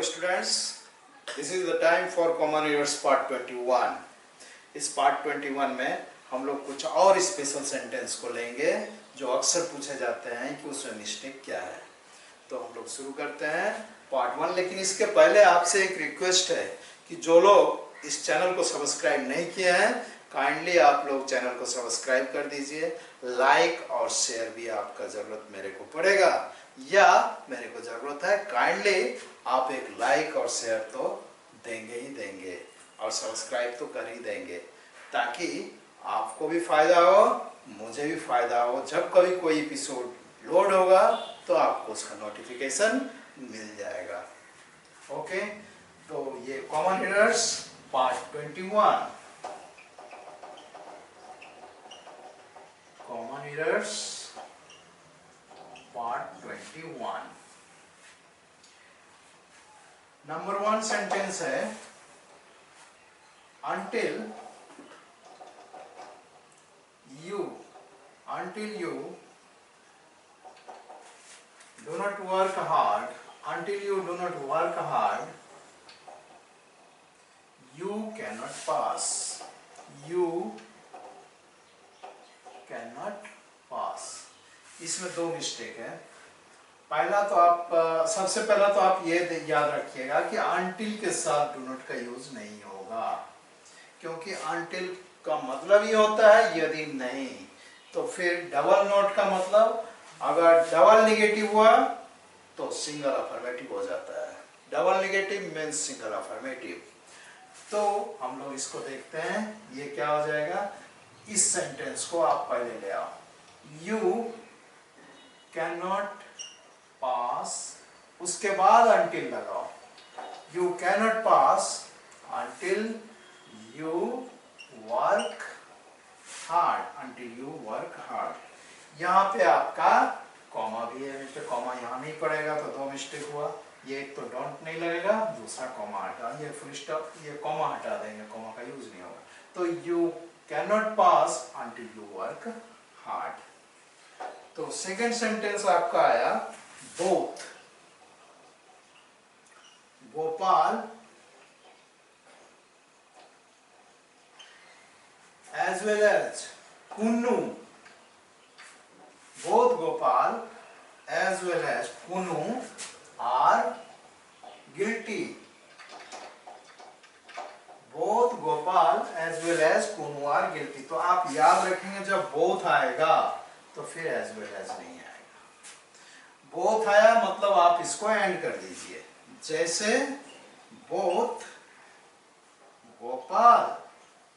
students, this is the time for common errors part 21. इस part 21 में हम लोग कुछ और स्पेशल सेंटेंस को लेंगे जो अक्सर पूछे जाते हैं कि उसमें मिस्टेक क्या है। तो हम लोग शुरू करते हैं पार्ट 1। लेकिन इसके पहले आपसे एक रिक्वेस्ट है कि जो लोग इस चैनल को सब्सक्राइब नहीं किए हैं, काइंडली आप लोग चैनल को सब्सक्राइब कर दीजिए। लाइक और शेयर भी आपका ज़रूरत मेरे को पड़ेगा, या मेरे को ज़रूरत है, काइंडली आप एक लाइक और शेयर तो देंगे ही देंगे और सब्सक्राइब तो कर ही देंगे, ताकि आपको भी फायदा हो, मुझे भी फायदा हो। जब कभी कोई एपिसोड लोड होगा तो आपको उसका नोटिफिकेशन मिल जाएगा। ओके, तो ये common errors part 21, common errors part 21। Number 1 sentence है, until you do not work hard, you cannot pass. इसमें दो मिस्टेक है। पहला तो आप सबसे पहला तो आप ये याद रखिएगा कि until के साथ do not का यूज नहीं होगा, क्योंकि until का मतलब ये होता है यदि नहीं। तो फिर डबल नोट का मतलब, अगर डबल निगेटिव हुआ तो सिंगल अफर्मेटिव हो जाता है। Double negative means single affirmative. तो हम लोग इसको देखते हैं, ये क्या हो जाएगा। इस सेंटेंस को आप पहले ले आओ, यू कैन नॉट पास, उसके बाद until लगाओ। You can not pass until you work hard, यहाँ पे आपका कॉमा भी है, मिस्टर कॉमा यहाँ नहीं पड़ेगा तो दो मिस्टेक हुआ। ये एक तो डोंट नहीं लगेगा, दूसरा कॉमा हटा, ये फुल स्टॉप, ये कॉमा हटा देंगे, कॉमा का यूज नहीं होगा। तो you can not pass until you work hard। तो सेकंड सेंटेंस आपका आया, both Gopal as well as Kunu, both Gopal as well as Kunu are guilty. Both Gopal as well as Kunu are guilty। तो आप याद रखेंगे जब both आएगा तो फिर as well as नहीं आएगा। both आया मतलब आप इसको एंड कर दीजिए, जैसे both Gopal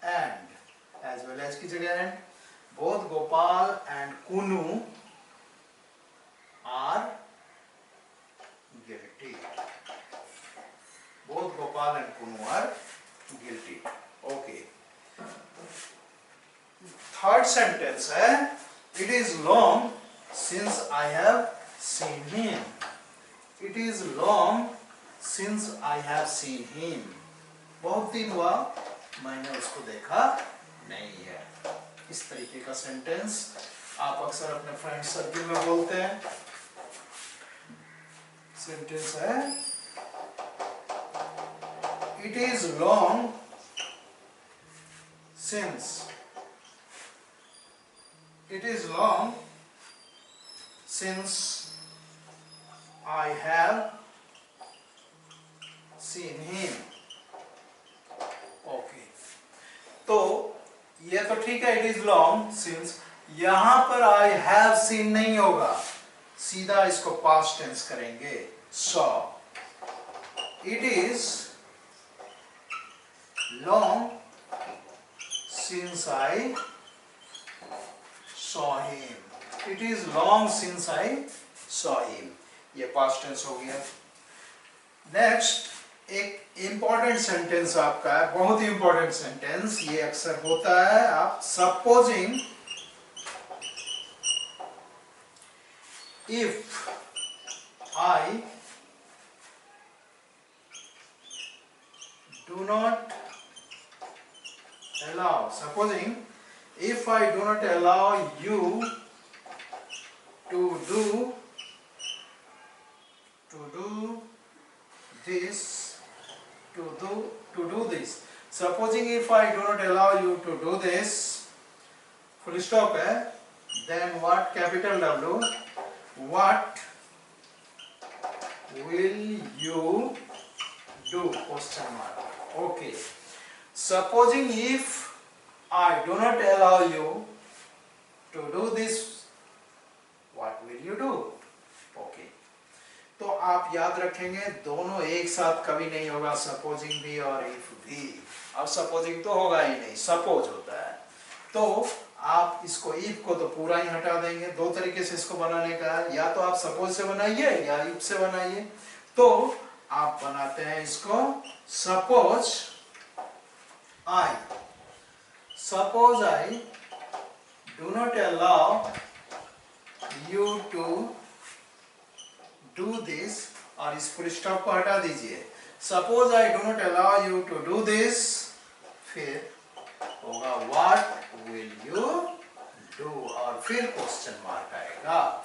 and as well as की जगह and, both Gopal and Kunu are guilty। both Gopal and Kunu are guilty। okay, third sentence है, it is long since I have seen him। it is long since I have seen him। बहुत दिन हुआ मैंने उसको देखा नहीं है। इस तरीके का सेंटेंस आप अक्सर अपने फ्रेंड सर्किल में बोलते हैं। सेंटेंस है, it is long since I have seen him. Okay, तो ये तो ठीक है, इट इज लॉन्ग सिंस। यहां पर आई हैव सीन नहीं होगा, सीधा इसको पास्ट टेंस करेंगे, saw. It is long since I saw him. It is long since I saw him, ये पास्ट टेंस हो गया। नेक्स्ट एक इंपॉर्टेंट सेंटेंस आपका है, बहुत ही इंपॉर्टेंट सेंटेंस, ये अक्सर होता है। आप supposing if I do not allow, supposing if I do not allow you to do this, to do this. Supposing if I do not allow you to do this, full stop है, then what, capital W, what will you do, question mark. Okay, supposing if I do not allow you to do this, what will you do? Okay, तो आप याद रखेंगे दोनों एक साथ कभी नहीं होगा, सपोजिंग भी और इफ भी। अब सपोजिंग तो होगा ही नहीं, सपोज होता है। तो आप इसको इफ को तो पूरा ही हटा देंगे। दो तरीके से इसको बनाने का है, या तो आप सपोज से बनाइए या इफ से बनाइए। तो आप बनाते हैं इसको suppose I do not allow you to do this, और इस फुल स्टॉप को हटा दीजिए। Suppose I do not allow you to do this, फिर होगा व्हाट विल यू डू, और फिर क्वेश्चन मार्क आएगा।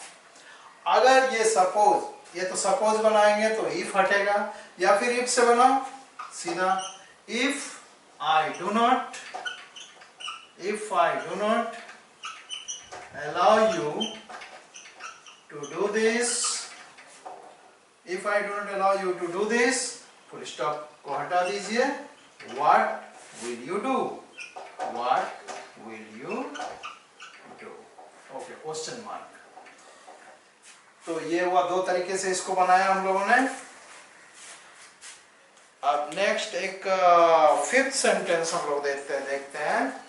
अगर ये सपोज, ये तो सपोज बनाएंगे तो इफ हटेगा, या फिर इफ से बनाओ सीधा, if I do not allow you to do this, if I do not allow you to do this, full stop को हटा दीजिए, what will you do, what will you do, okay, question mark। तो ये हुआ, दो तरीके से इसको बनाया हम लोगों ने। अब नेक्स्ट एक फिफ्थ सेंटेंस हम लोग देखते हैं।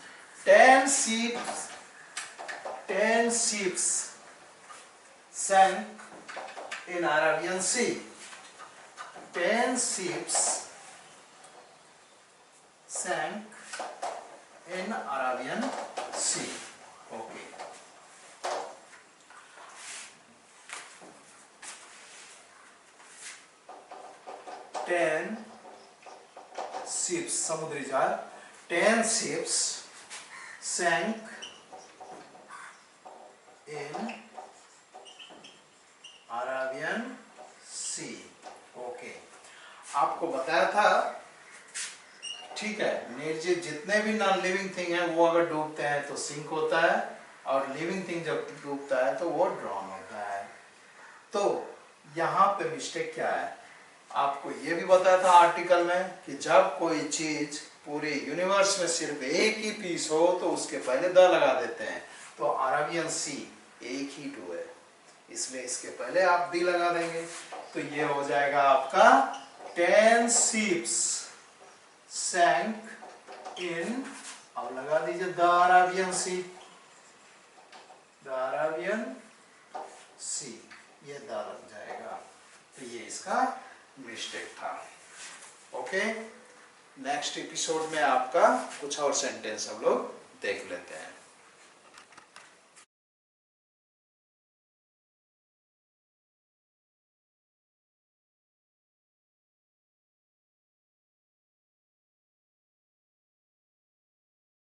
10 ships sank in Arabian Sea. 10 ships sank in Arabian Sea. Okay. 10 ships, समुद्री जहाज, 10 ships sank in Arabian Sea. Okay. आपको बताया था, ठीक है, निर्जीव जितने भी नॉन लिविंग थिंग है वो अगर डूबते हैं तो सिंक होता है, और लिविंग थिंग जब डूबता है तो वो ड्रॉन होता है। तो यहाँ पे मिस्टेक क्या है, आपको ये भी बताया था आर्टिकल में कि जब कोई चीज पूरे यूनिवर्स में सिर्फ एक ही पीस हो तो उसके पहले द लगा देते हैं। तो अरेबियन सी एक ही टू है, इसलिए इसके पहले आप दी लगा देंगे। तो ये हो जाएगा आपका 10 ships sank in, अब लगा दीजिए the Arabian sea, the Arabian sea, ये द लग जाएगा। तो ये इसका मिस्टेक था। ओके, नेक्स्ट एपिसोड में आपका कुछ और सेंटेंस हम लोग देख लेते हैं।